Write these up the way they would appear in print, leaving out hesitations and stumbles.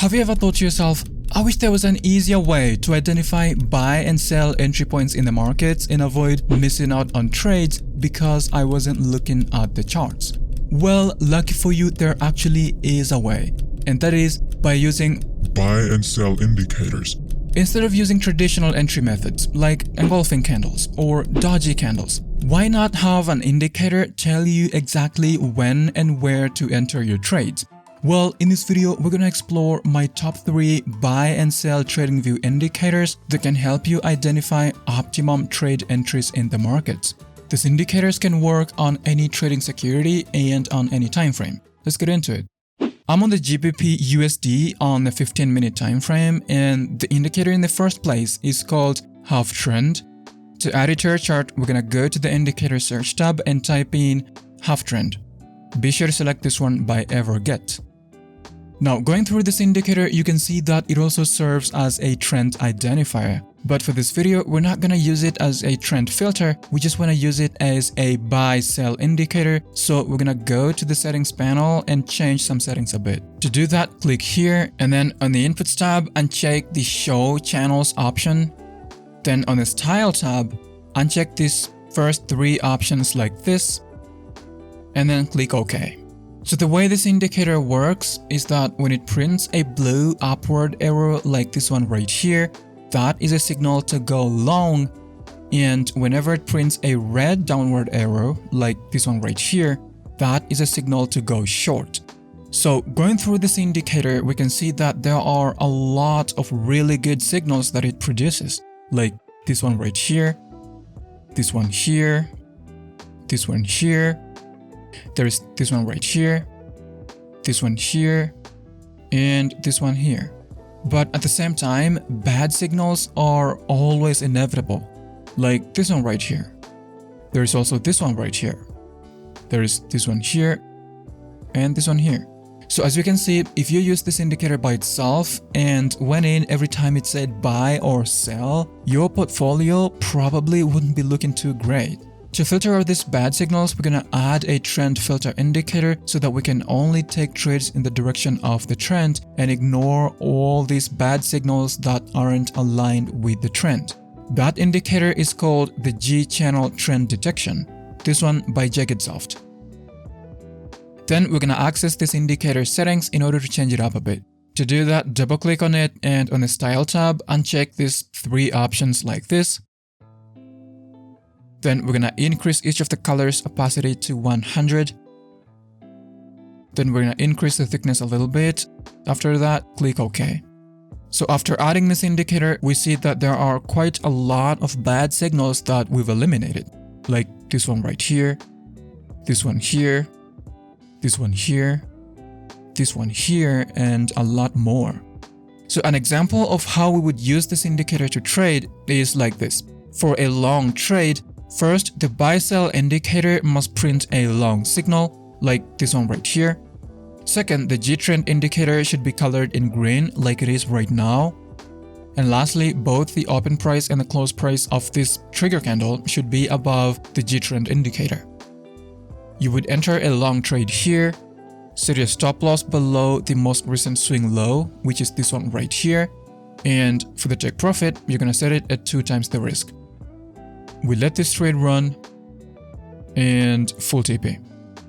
Have you ever thought to yourself, I wish there was an easier way to identify buy and sell entry points in the markets and avoid missing out on trades because I wasn't looking at the charts? Well, lucky for you, there actually is a way, and that is by using buy and sell indicators. Instead of using traditional entry methods like engulfing candles or dodgy candles, why not have an indicator tell you exactly when and where to enter your trades? Well, in this video, we're going to explore my top 3 buy and sell Tradingview indicators that can help you identify optimum trade entries in the markets. These indicators can work on any trading security and on any time frame. Let's get into it. I'm on the GBP USD on the 15-minute time frame, and the indicator in the first place is called half trend. To add it to our chart, we're going to go to the indicator search tab and type in half trend. Be sure to select this one by ever get. Now, going through this indicator, you can see that it also serves as a trend identifier. But for this video, we're not going to use it as a trend filter. We just want to use it as a buy-sell indicator. So we're going to go to the settings panel and change some settings a bit. To do that, click here and then on the inputs tab, uncheck the show channels option. Then on the style tab, uncheck these first 3 options like this, and then click OK. So the way this indicator works is that when it prints a blue upward arrow like this one right here, that is a signal to go long, and whenever it prints a red downward arrow like this one right here, that is a signal to go short. So going through this indicator, we can see that there are a lot of really good signals that it produces, like this one right here, this one here, this one here. There's this one right here, this one here, and this one here. But at the same time, bad signals are always inevitable, like this one right here. There's also this one right here. There's this one here, and this one here. So as you can see, if you use this indicator by itself and went in every time it said buy or sell, your portfolio probably wouldn't be looking too great. To filter out these bad signals, we're going to add a trend filter indicator so that we can only take trades in the direction of the trend and ignore all these bad signals that aren't aligned with the trend. That indicator is called the G-channel trend detection, this one by Jaggedsoft. Then we're going to access this indicator settings in order to change it up a bit. To do that, double click on it and on the style tab, uncheck these 3 options like this. Then we're going to increase each of the colors opacity to 100. Then we're going to increase the thickness a little bit. After that, click OK. So after adding this indicator, we see that there are quite a lot of bad signals that we've eliminated, like this one right here, this one here, this one here, this one here, and a lot more. So an example of how we would use this indicator to trade is like this. For a long trade, first, the buy-sell indicator must print a long signal, like this one right here. Second, the G-trend indicator should be colored in green, like it is right now. And lastly, both the open price and the close price of this trigger candle should be above the G-trend indicator. You would enter a long trade here, set your stop loss below the most recent swing low, which is this one right here. And for the take profit, you're going to set it at 2 times the risk. We let this trade run and full TP.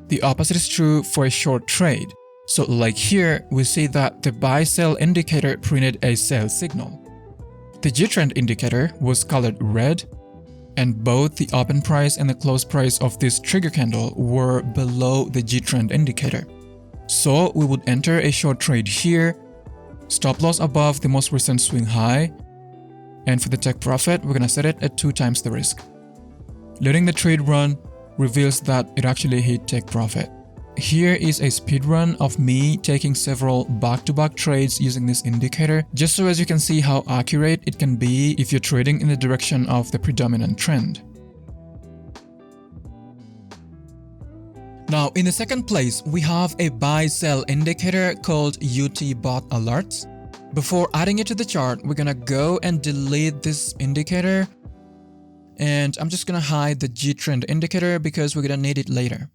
The opposite is true for a short trade. So like here, we see that the buy-sell indicator printed a sell signal. The G-trend indicator was colored red, and both the open price and the close price of this trigger candle were below the G-trend indicator. So we would enter a short trade here, stop loss above the most recent swing high, and for the take profit, we're going to set it at 2 times the risk. Letting the trade run reveals that it actually hit take profit. Here is a speed run of me taking several back-to-back trades using this indicator, just so as you can see how accurate it can be if you're trading in the direction of the predominant trend. Now, in the second place, we have a buy-sell indicator called UT Bot Alerts. Before adding it to the chart, we're gonna go and delete this indicator, and I'm just gonna hide the G-trend indicator because we're gonna need it later.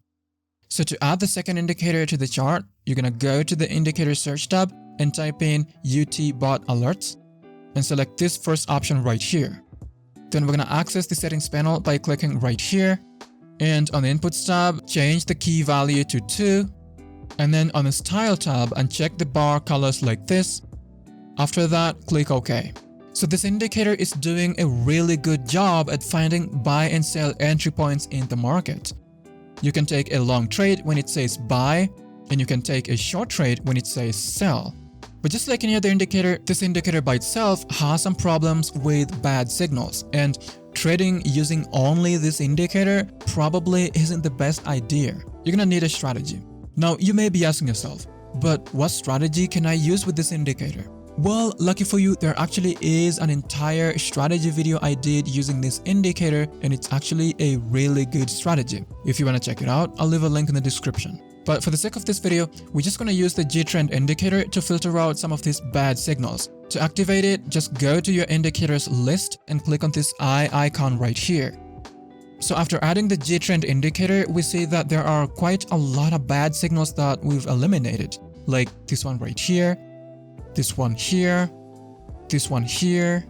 So to add the second indicator to the chart, you're gonna go to the indicator search tab and type in UT bot alerts and select this first option right here. Then we're going to access the settings panel by clicking right here, and on the inputs tab, change the key value to 2, and then on the style tab, uncheck the bar colors like this. After that, click OK. So this indicator is doing a really good job at finding buy and sell entry points in the market. You can take a long trade when it says buy, and you can take a short trade when it says sell. But just like any other indicator, this indicator by itself has some problems with bad signals, and trading using only this indicator probably isn't the best idea. You're gonna need a strategy. Now, you may be asking yourself, but what strategy can I use with this indicator? Well, lucky for you, there actually is an entire strategy video I did using this indicator, and it's actually a really good strategy. If you want to check it out, I'll leave a link in the description. But for the sake of this video, we're just going to use the G-trend indicator to filter out some of these bad signals. To activate it, just go to your indicators list and click on this eye icon right here. So after adding the G-trend indicator, we see that there are quite a lot of bad signals that we've eliminated, like this one right here, this one here, this one here,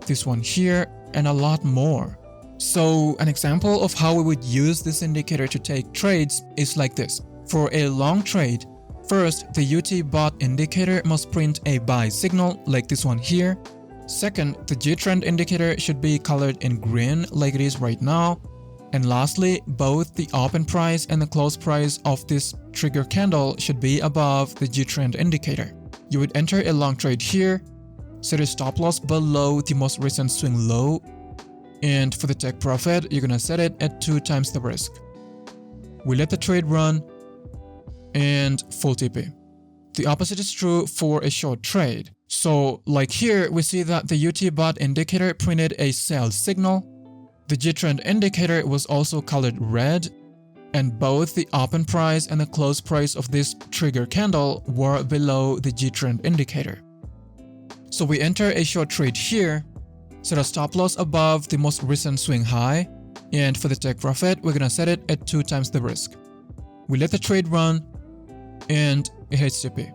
this one here, and a lot more. So an example of how we would use this indicator to take trades is like this. For a long trade, first, the UT bot indicator must print a buy signal like this one here. Second, the G-trend indicator should be colored in green like it is right now. And lastly, both the open price and the close price of this trigger candle should be above the G-trend indicator. You would enter a long trade here, set a stop loss below the most recent swing low, and for the take profit, you're gonna set it at 2 times the risk. We let the trade run, and full TP. The opposite is true for a short trade. So like here, we see that the UT bot indicator printed a sell signal, the G-trend indicator was also colored red, and both the open price and the close price of this trigger candle were below the G-trend indicator. So we enter a short trade here, set a stop loss above the most recent swing high, and for the take profit, we're gonna set it at 2 times the risk. We let the trade run, and it hits TP.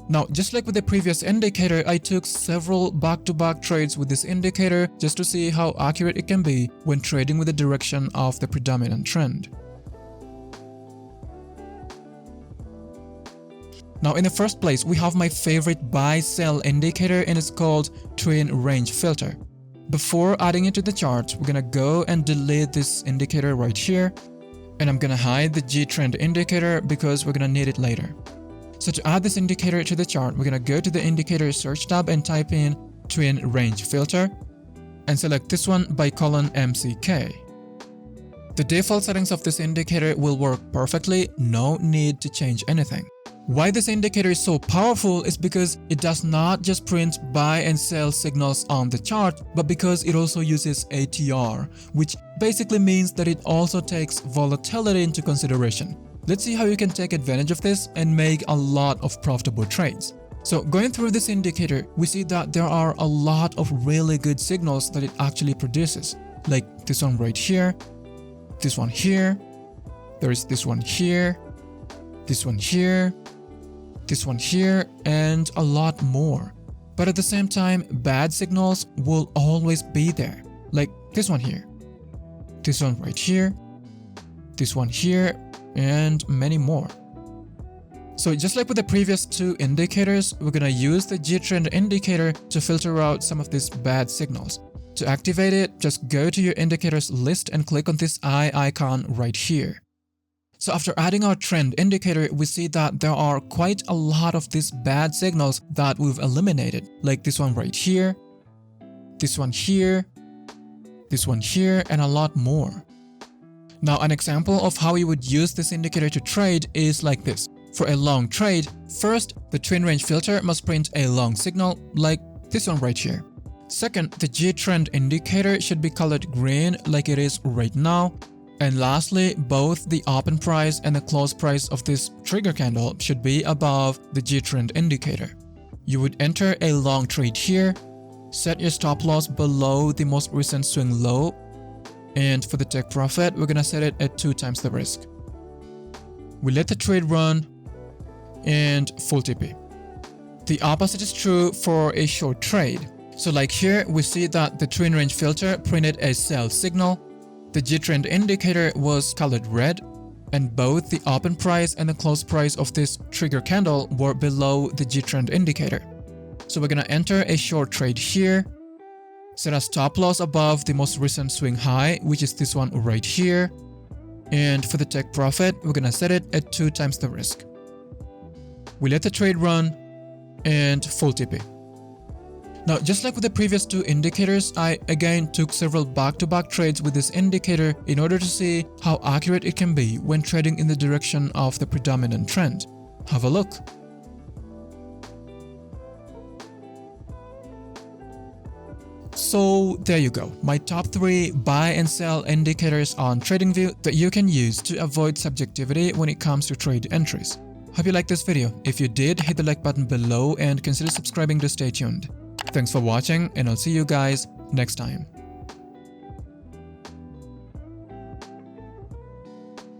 Now, just like with the previous indicator, I took several back-to-back trades with this indicator just to see how accurate it can be when trading with the direction of the predominant trend. Now, in the first place, we have my favorite buy-sell indicator, and it's called Twin Range Filter. Before adding it to the chart, we're gonna go and delete this indicator right here, and I'm gonna hide the G-trend indicator because we're gonna need it later. So to add this indicator to the chart, we're gonna go to the indicator search tab and type in Twin Range Filter and select this one by :MCK. The default settings of this indicator will work perfectly, no need to change anything. Why this indicator is so powerful is because it does not just print buy and sell signals on the chart, but because it also uses ATR, which basically means that it also takes volatility into consideration. Let's see how you can take advantage of this and make a lot of profitable trades. So going through this indicator, we see that there are a lot of really good signals that it actually produces, like this one right here, this one here, there's this one here, this one here, this one here, and a lot more. But at the same time, bad signals will always be there, like this one here, this one right here, this one here, and many more. So just like with the previous 2 indicators, we're gonna use the G-trend indicator to filter out some of these bad signals. To activate it, just go to your indicators list and click on this eye icon right here. So after adding our trend indicator, we see that there are quite a lot of these bad signals that we've eliminated, like this one right here, this one here, this one here, and a lot more. Now, an example of how you would use this indicator to trade is like this. For a long trade, first, the twin range filter must print a long signal like this one right here. Second, the G-trend indicator should be colored green like it is right now. And lastly, both the open price and the close price of this trigger candle should be above the G-trend indicator. You would enter a long trade here, set your stop loss below the most recent swing low, and for the take profit, we're gonna set it at 2 times the risk. We let the trade run, and full TP. The opposite is true for a short trade. So like here, we see that the trend range filter printed a sell signal, the G-trend indicator was colored red, and both the open price and the close price of this trigger candle were below the G-trend indicator. So we're gonna enter a short trade here, set a stop loss above the most recent swing high, which is this one right here. And for the take profit, we're gonna set it at 2 times the risk. We let the trade run and full TP. Now, just like with the previous 2 indicators, I again took several back-to-back trades with this indicator in order to see how accurate it can be when trading in the direction of the predominant trend. Have a look. So there you go, my top 3 buy and sell indicators on Tradingview that you can use to avoid subjectivity when it comes to trade entries. Hope you liked this video. If you did, hit the like button below and consider subscribing to stay tuned. Thanks for watching, and I'll see you guys next time.